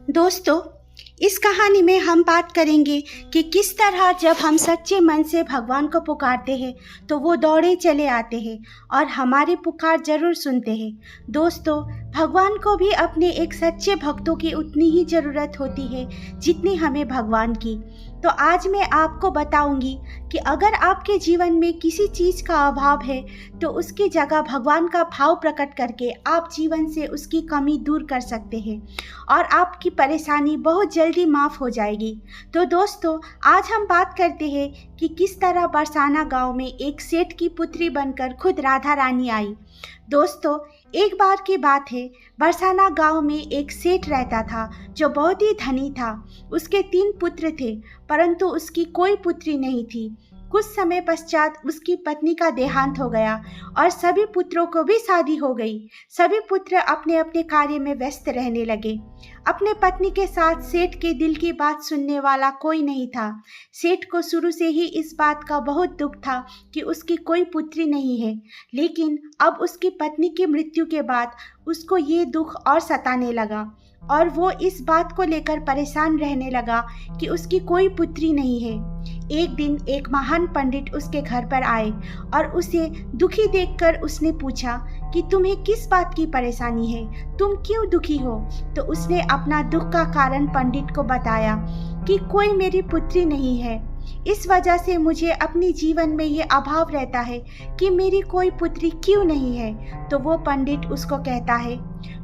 दोस्तों, इस कहानी में हम बात करेंगे कि किस तरह जब हम सच्चे मन से भगवान को पुकारते हैं तो वो दौड़े चले आते हैं और हमारी पुकार ज़रूर सुनते हैं। दोस्तों, भगवान को भी अपने एक सच्चे भक्तों की उतनी ही ज़रूरत होती है जितनी हमें भगवान की। तो आज मैं आपको बताऊंगी कि अगर आपके जीवन में किसी चीज़ का अभाव है तो उसकी जगह भगवान का भाव प्रकट करके आप जीवन से उसकी कमी दूर कर सकते हैं और आपकी परेशानी बहुत जल्दी माफ़ हो जाएगी। तो दोस्तों, आज हम बात करते हैं कि किस तरह बरसाना गांव में एक सेठ की पुत्री बनकर खुद राधा रानी आई। दोस्तों, एक बार की बात है, बरसाना गांव में एक सेठ रहता था जो बहुत ही धनी था। उसके 3 पुत्र थे, परंतु उसकी कोई पुत्री नहीं थी। कुछ समय पश्चात उसकी पत्नी का देहांत हो गया और सभी पुत्रों को भी शादी हो गई। सभी पुत्र अपने अपने कार्य में व्यस्त रहने लगे। अपने पत्नी के साथ सेठ के दिल की बात सुनने वाला कोई नहीं था। सेठ को शुरू से ही इस बात का बहुत दुख था कि उसकी कोई पुत्री नहीं है, लेकिन अब उसकी पत्नी की मृत्यु के बाद उसको ये दुख और सताने लगा और वो इस बात को लेकर परेशान रहने लगा कि उसकी कोई पुत्री नहीं है। एक दिन एक महान पंडित उसके घर पर आए और उसे दुखी देखकर उसने पूछा कि तुम्हें किस बात की परेशानी है, तुम क्यों दुखी हो। तो उसने अपना दुख का कारण पंडित को बताया कि कोई मेरी पुत्री नहीं है, इस वजह से मुझे अपने जीवन में ये अभाव रहता है कि मेरी कोई पुत्री क्यों नहीं है। तो वो पंडित उसको कहता है,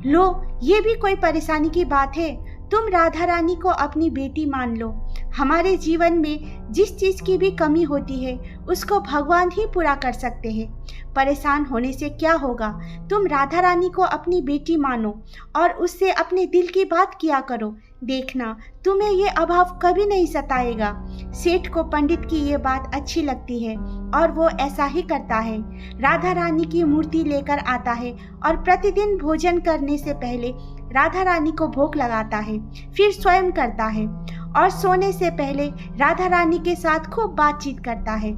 लो, ये भी कोई परेशानी की बात है, तुम राधा रानी को अपनी बेटी मान लो। हमारे जीवन में जिस चीज़ की भी कमी होती है उसको भगवान ही पूरा कर सकते हैं। परेशान होने से क्या होगा, तुम राधा रानी को अपनी बेटी मानो और उससे अपने दिल की बात किया करो, देखना तुम्हें ये अभाव कभी नहीं सताएगा। सेठ को पंडित की ये बात अच्छी लगती है और वो ऐसा ही करता है। राधा रानी की मूर्ति लेकर आता है और प्रतिदिन भोजन करने से पहले राधा रानी को भोग लगाता है, फिर स्वयं करता है और सोने से पहले राधा रानी के साथ खूब बातचीत करता है।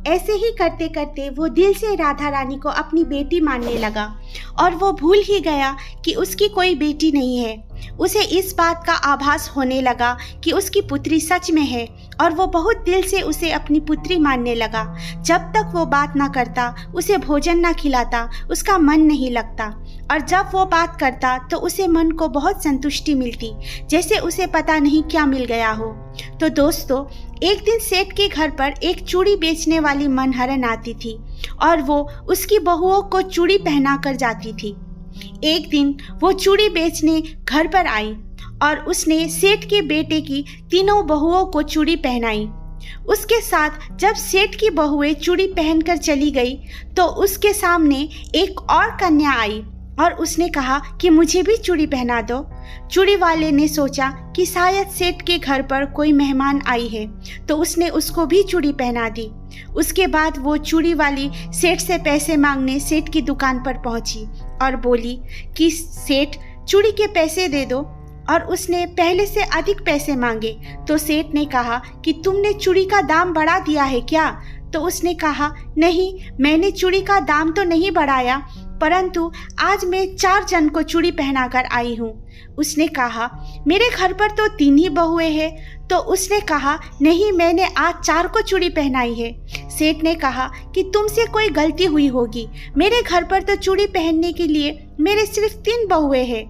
ऐसे ही करते करते वो दिल से राधा रानी को अपनी बेटी मानने लगा और वो भूल ही गया कि उसकी कोई बेटी नहीं है। उसे इस बात का आभास होने लगा कि उसकी पुत्री सच में है और वो बहुत दिल से उसे अपनी पुत्री मानने लगा। जब तक वो बात ना करता, उसे भोजन ना खिलाता, उसका मन नहीं लगता और जब वो बात करता तो उसे मन को बहुत संतुष्टि मिलती, जैसे उसे पता नहीं क्या मिल गया हो। तो दोस्तों, एक दिन सेठ के घर पर एक चूड़ी बेचने वाली मनहरन आती थी और वो उसकी बहुओं को चूड़ी पहना कर जाती थी। एक दिन वो चूड़ी बेचने घर पर आई और उसने सेठ के बेटे की 3 बहुओं को चूड़ी पहनाई। उसके साथ जब सेठ की बहुएं चूड़ी पहनकर चली गई तो उसके सामने एक और कन्या आई और उसने कहा कि मुझे भी चूड़ी पहना दो। चूड़ी वाले ने सोचा कि शायद सेठ के घर पर कोई मेहमान आई है, तो उसने उसको भी चूड़ी पहना दी। उसके बाद वो चूड़ी वाली सेठ से पैसे मांगने सेठ की दुकान पर पहुंची और बोली कि सेठ, चूड़ी के पैसे दे दो, और उसने पहले से अधिक पैसे मांगे। तो सेठ ने कहा कि तुमने चूड़ी का दाम बढ़ा दिया है क्या। तो उसने कहा, नहीं, मैंने चूड़ी का दाम तो नहीं बढ़ाया, परंतु आज मैं 4 जन को चूड़ी पहनाकर आई हूँ। उसने कहा, मेरे घर पर तो 3 ही बहुएं हैं। तो उसने कहा, नहीं, मैंने आज 4 को चूड़ी पहनाई है। सेठ ने कहा कि तुमसे कोई गलती हुई होगी, मेरे घर पर तो चूड़ी पहनने के लिए मेरे सिर्फ 3 बहुएं हैं।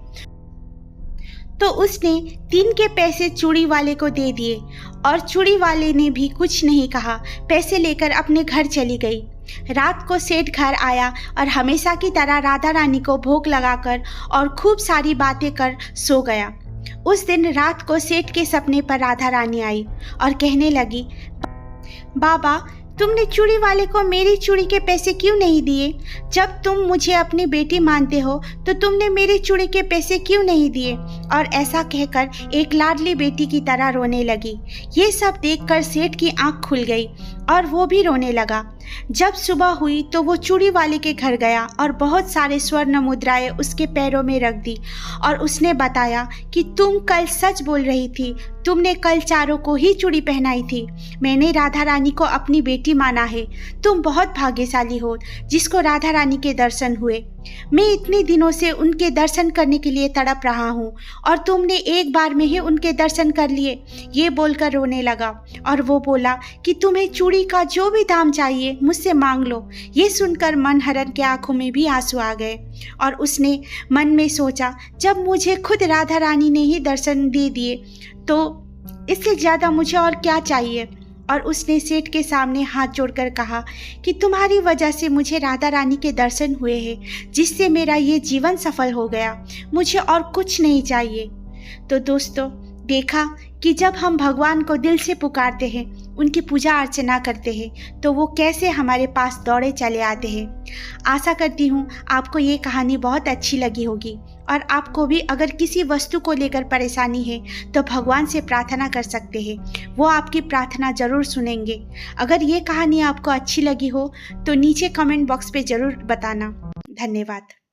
तो उसने 3 के पैसे चूड़ी वाले को दे दिए और चूड़ी वाले ने भी कुछ नहीं कहा, पैसे लेकर अपने घर चली गई। रात को सेठ घर आया और हमेशा की तरह राधा रानी को भोग लगाकर और खूब सारी बातें कर सो गया। उस दिन रात को सेठ के सपने पर राधा रानी आई और कहने लगी, बाबा, तुमने चूड़ी वाले को मेरी चूड़ी के पैसे क्यों नहीं दिए? जब तुम मुझे अपनी बेटी मानते हो तो तुमने मेरी चूड़ी के पैसे क्यों नहीं दिए? और ऐसा कहकर एक लाडली बेटी की तरह रोने लगी। ये सब देखकर सेठ की आंख खुल गई और वो भी रोने लगा। जब सुबह हुई तो वो चूड़ी वाले के घर गया और बहुत सारे स्वर्ण मुद्राएं उसके पैरों में रख दी और उसने बताया कि तुम कल सच बोल रही थी, तुमने कल 4 को ही चूड़ी पहनाई थी। मैंने राधा रानी को अपनी बेटी माना है। तुम बहुत भाग्यशाली हो जिसको राधा रानी के दर्शन हुए। मैं इतने दिनों से उनके दर्शन करने के लिए तड़प रहा हूँ और तुमने एक बार में ही उनके दर्शन कर लिए। ये बोलकर रोने लगा और वो बोला कि तुम्हें चूड़ी का जो भी दाम चाहिए मुझसे मांग लो। ये सुनकर मनहरण के आंखों में भी आंसू आ गए और उसने मन में सोचा, जब मुझे खुद राधा रानी ने ही दर्शन दे दिए तो इससे ज़्यादा मुझे और क्या चाहिए। और उसने सेठ के सामने हाथ जोड़कर कहा कि तुम्हारी वजह से मुझे राधा रानी के दर्शन हुए हैं, जिससे मेरा ये जीवन सफल हो गया। मुझे और कुछ नहीं चाहिए। तो दोस्तों, देखा कि जब हम भगवान को दिल से पुकारते हैं, उनकी पूजा अर्चना करते हैं, तो वो कैसे हमारे पास दौड़े चले आते हैं। आशा करती हूँ आपको ये कहानी बहुत अच्छी लगी होगी और आपको भी अगर किसी वस्तु को लेकर परेशानी है तो भगवान से प्रार्थना कर सकते हैं, वो आपकी प्रार्थना ज़रूर सुनेंगे। अगर ये कहानी आपको अच्छी लगी हो तो नीचे कमेंट बॉक्स पे ज़रूर बताना। धन्यवाद।